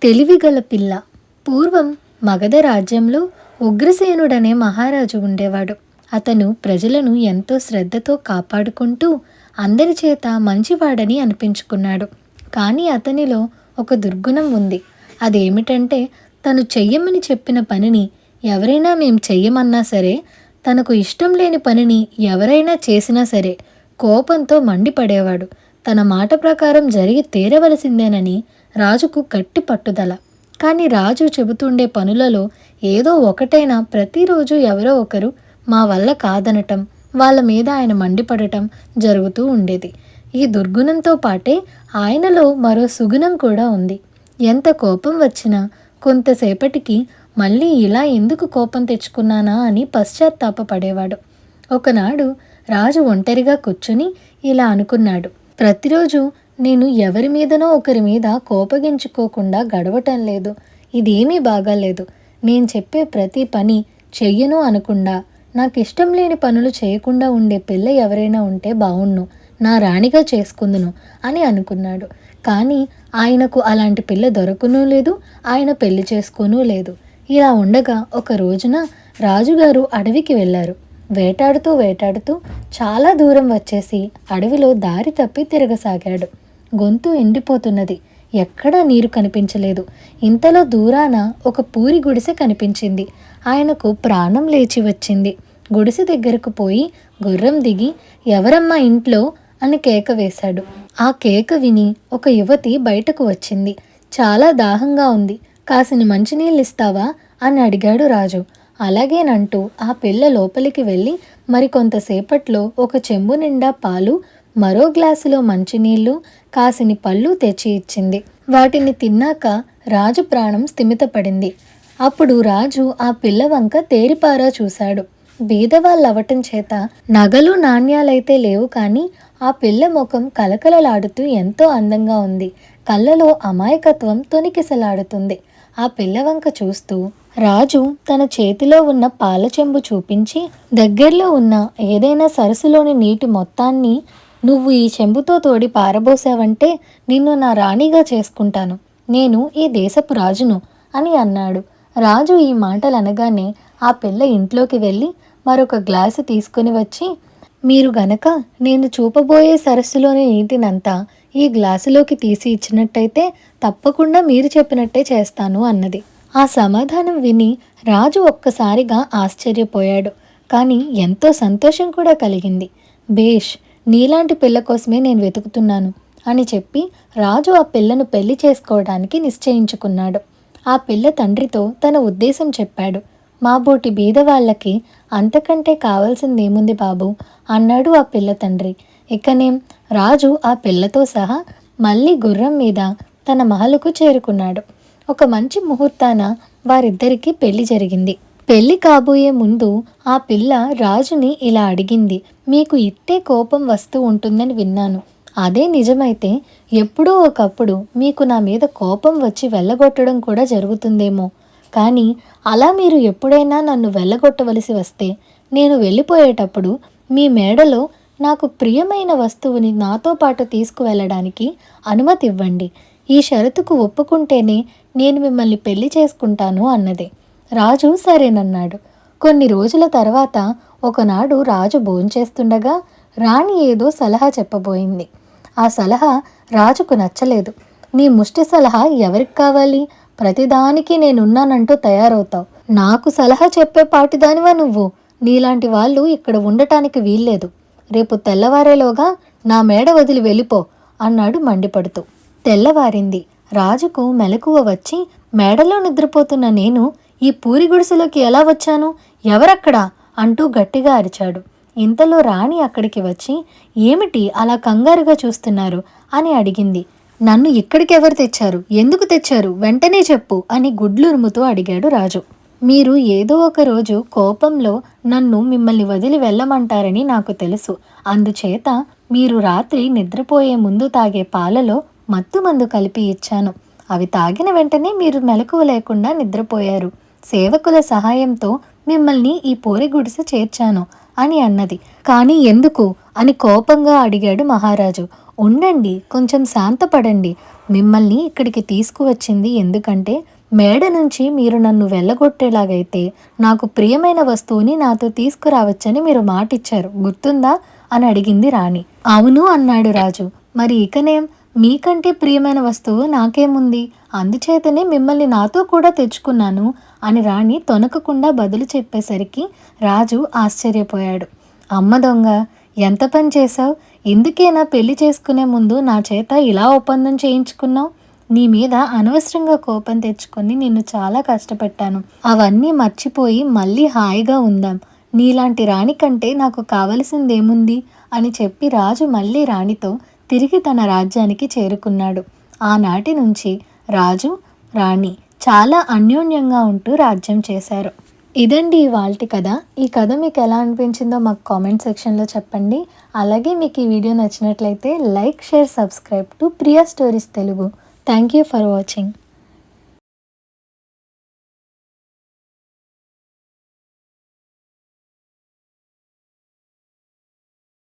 తెలివిగల పిల్ల. పూర్వం మగధ రాజ్యంలో ఉగ్రసేనుడనే మహారాజు ఉండేవాడు. అతను ప్రజలను ఎంతో శ్రద్ధతో కాపాడుకుంటూ అందరి చేత మంచివాడని అనిపించుకున్నాడు. కానీ అతనిలో ఒక దుర్గుణం ఉంది. అదేమిటంటే తను చెయ్యమని చెప్పిన పనిని ఎవరైనా మేం చెయ్యమన్నా సరే, తనకు ఇష్టం లేని పనిని ఎవరైనా చేసినా సరే కోపంతో మండిపడేవాడు. తన మాట ప్రకారం జరిగి తీరవలసిందేనని రాజుకు గట్టి పట్టుదల. కానీ రాజు చెబుతుండే పనులలో ఏదో ఒకటైనా ప్రతిరోజు ఎవరో ఒకరు మా వల్ల కాదనటం, వాళ్ళ మీద ఆయన మండిపడటం జరుగుతూ ఉండేది. ఈ దుర్గుణంతో పాటే ఆయనలో మరో సుగుణం కూడా ఉంది. ఎంత కోపం వచ్చినా కొంతసేపటికి మళ్ళీ ఇలా ఎందుకు కోపం తెచ్చుకున్నానా అని పశ్చాత్తాపపడేవాడు. ఒకనాడు రాజు ఒంటరిగా కూర్చుని ఇలా అనుకున్నాడు. ప్రతిరోజు నేను ఎవరి మీదనో ఒకరి మీద కోపగించుకోకుండా గడవటం లేదు. ఇదేమీ బాగాలేదు. నేను చెప్పే ప్రతి పని చెయ్యను అనకుండా, నాకు ఇష్టం లేని పనులు చేయకుండా ఉండే పిల్ల ఎవరైనా ఉంటే బావుణ్ణు, నా రాణిగా చేసుకుందును అని అనుకున్నాడు. కానీ ఆయనకు అలాంటి పిల్ల దొరకనూ లేదు, ఆయన పెళ్లి చేసుకోనూ లేదు. ఇలా ఉండగా ఒక రోజున రాజుగారు అడవికి వెళ్ళారు. వేటాడుతూ వేటాడుతూ చాలా దూరం వచ్చేసి అడవిలో దారి తప్పి తిరగసాగాడు. గొంతు ఎండిపోతున్నది. ఎక్కడా నీరు కనిపించలేదు. ఇంతలో దూరాన ఒక పూరి గుడిసె కనిపించింది. ఆయనకు ప్రాణం లేచి వచ్చింది. గుడిసె దగ్గరకు పోయి గుర్రం దిగి ఎవరమ్మా ఇంట్లో అని కేక వేశాడు. ఆ కేక విని ఒక యువతి బయటకు వచ్చింది. చాలా దాహంగా ఉంది, కాసిని మంచినీళ్ళు ఇస్తావా అని అడిగాడు రాజు. అలాగేనంటూ ఆ పిల్ల లోపలికి వెళ్ళి మరికొంతసేపట్లో ఒక చెంబు నిండా పాలు, మరో గ్లాసులో మంచినీళ్ళు, కాసిని పళ్ళు తెచ్చి ఇచ్చింది. వాటిని తిన్నాక రాజు ప్రాణం స్థిమితపడింది. అప్పుడు రాజు ఆ పిల్ల వంక తేరిపారా చూశాడు. బీదవాళ్ళవటం చేత నగలు నాణ్యాలైతే లేవు, కానీ ఆ పిల్ల ముఖం కలకలలాడుతూ ఎంతో అందంగా ఉంది. కళ్ళలో అమాయకత్వం తొణికిసలాడుతుంది. ఆ పిల్ల వంక చూస్తూ రాజు తన చేతిలో ఉన్న పాల చెంబు చూపించి, దగ్గరలో ఉన్న ఏదైనా సరస్సులోని నీటి మొత్తాన్ని నువ్వు ఈ చెంబుతో తోడి పారబోసావంటే నిన్ను నా రాణిగా చేసుకుంటాను, నేను ఈ దేశపు రాజును అని అన్నాడు. రాజు ఈ మాటలు అనగానే ఆ పిల్ల ఇంట్లోకి వెళ్ళి మరొక గ్లాసు తీసుకుని వచ్చి, మీరు గనక నేను చూపబోయే సరస్సులోని నీటినంతా ఈ గ్లాసులోకి తీసి ఇచ్చినట్టయితే తప్పకుండా మీరు చెప్పినట్టే చేస్తాను అన్నది. ఆ సమాధానం విని రాజు ఒక్కసారిగా ఆశ్చర్యపోయాడు. కానీ ఎంతో సంతోషం కూడా కలిగింది. బేష్, నీలాంటి పిల్ల కోసమే నేను వెతుకుతున్నాను అని చెప్పి రాజు ఆ పిల్లను పెళ్లి చేసుకోవడానికి నిశ్చయించుకున్నాడు. ఆ పిల్ల తండ్రితో తన ఉద్దేశం చెప్పాడు. మా బోటి బీదవాళ్ళకి అంతకంటే కావాల్సిందేముంది బాబు అన్నాడు ఆ పిల్ల తండ్రి. ఇకనేం రాజు ఆ పిల్లతో సహా మళ్ళీ గుర్రం మీద తన మహలుకు చేరుకున్నాడు. ఒక మంచి ముహూర్తాన వారిద్దరికీ పెళ్లి జరిగింది. పెళ్లి కాబోయే ముందు ఆ పిల్ల రాజుని ఇలా అడిగింది. మీకు ఇట్టే కోపం వస్తూ ఉంటుందని విన్నాను. అదే నిజమైతే ఎప్పుడో ఒకప్పుడు మీకు నా మీద కోపం వచ్చి వెళ్ళగొట్టడం కూడా జరుగుతుందేమో. కానీ అలా మీరు ఎప్పుడైనా నన్ను వెళ్ళగొట్టవలసి వస్తే నేను వెళ్ళిపోయేటప్పుడు మీ మేడలో నాకు ప్రియమైన వస్తువుని నాతో పాటు తీసుకువెళ్ళడానికి అనుమతి ఇవ్వండి. ఈ షరతుకు ఒప్పుకుంటేనే నేను మిమ్మల్ని పెళ్లి చేసుకుంటాను అన్నది. రాజు సరేనన్నాడు. కొన్ని రోజుల తర్వాత ఒకనాడు రాజు భోంచేస్తుండగా రాణి ఏదో సలహా చెప్పబోయింది. ఆ సలహా రాజుకు నచ్చలేదు. నీ ముష్టి సలహా ఎవరికి కావాలి? ప్రతిదానికి నేనున్నానంటూ తయారవుతావు. నాకు సలహా చెప్పే పాటిదానివా నువ్వు? నీలాంటి వాళ్ళు ఇక్కడ ఉండటానికి వీల్లేదు. రేపు తెల్లవారేలోగా నా మేడ వదిలి వెళ్ళిపో అన్నాడు మండిపడుతూ. తెల్లవారింది. రాజుకు మెలకువ వచ్చి, మేడలో నిద్రపోతున్న నేను ఈ పూరి గుడిసెలోకి ఎలా వచ్చాను? ఎవరక్కడా అంటూ గట్టిగా అరిచాడు. ఇంతలో రాణి అక్కడికి వచ్చి, ఏమిటి అలా కంగారుగా చూస్తున్నారు అని అడిగింది. నన్ను ఇక్కడికి ఎవరు తెచ్చారు? ఎందుకు తెచ్చారు? వెంటనే చెప్పు అని గుడ్లురుముతూ అడిగాడు రాజు. మీరు ఏదో ఒక రోజు కోపంలో నన్ను మిమ్మల్ని వదిలి వెళ్ళమంటారని నాకు తెలుసు. అందుచేత మీరు రాత్రి నిద్రపోయే ముందు తాగే పాలలో మత్తుమందు కలిపి ఇచ్చాను. అవి తాగిన వెంటనే మీరు మెలకువ లేకుండా నిద్రపోయారు. సేవకుల సహాయంతో మిమ్మల్ని ఈ పూరి గుడిసె చేర్చాను అని అన్నది. కానీ ఎందుకు అని కోపంగా అడిగాడు మహారాజు. ఉండండి, కొంచెం శాంతపడండి. మిమ్మల్ని ఇక్కడికి తీసుకువచ్చింది ఎందుకంటే మేడ నుంచి మీరు నన్ను వెళ్ళగొట్టేలాగైతే నాకు ప్రియమైన వస్తువుని నాతో తీసుకురావచ్చని మీరు మాటిచ్చారు, గుర్తుందా అని అడిగింది రాణి. అవును అన్నాడు రాజు. మరి ఇకనేం, మీకంటే ప్రియమైన వస్తువు నాకేముంది, అందుచేతనే మిమ్మల్ని నాతో కూడా తెచ్చుకున్నాను అని రాణి తొనకకుండా బదులు చెప్పేసరికి రాజు ఆశ్చర్యపోయాడు. అమ్మ దొంగ, ఎంత పని చేశావు, ఇందుకేనా పెళ్లి చేసుకునే ముందు నా చేత ఇలా ఒప్పందం చేయించుకున్నావు? నీ మీద అనవసరంగా కోపం తెచ్చుకొని నిన్ను చాలా కష్టపెట్టాను, అవన్నీ మర్చిపోయి మళ్ళీ హాయిగా ఉందాం. నీలాంటి రాణి కంటే నాకు కావలసిందేముంది అని చెప్పి రాజు మళ్ళీ రాణితో తిరిగి తన రాజ్యానికి చేరుకున్నాడు. ఆనాటి నుంచి రాజు రాణి చాలా అన్యోన్యంగా ఉంటూ రాజ్యం చేశారు. ఇదండి ఇవాల్టి కథ. ఈ కథ మీకు ఎలా అనిపించిందో మాకు కామెంట్ సెక్షన్లో చెప్పండి. అలాగే మీకు ఈ వీడియో నచ్చినట్లయితే like, share, subscribe to Priya stories Telugu. Thank you for watching.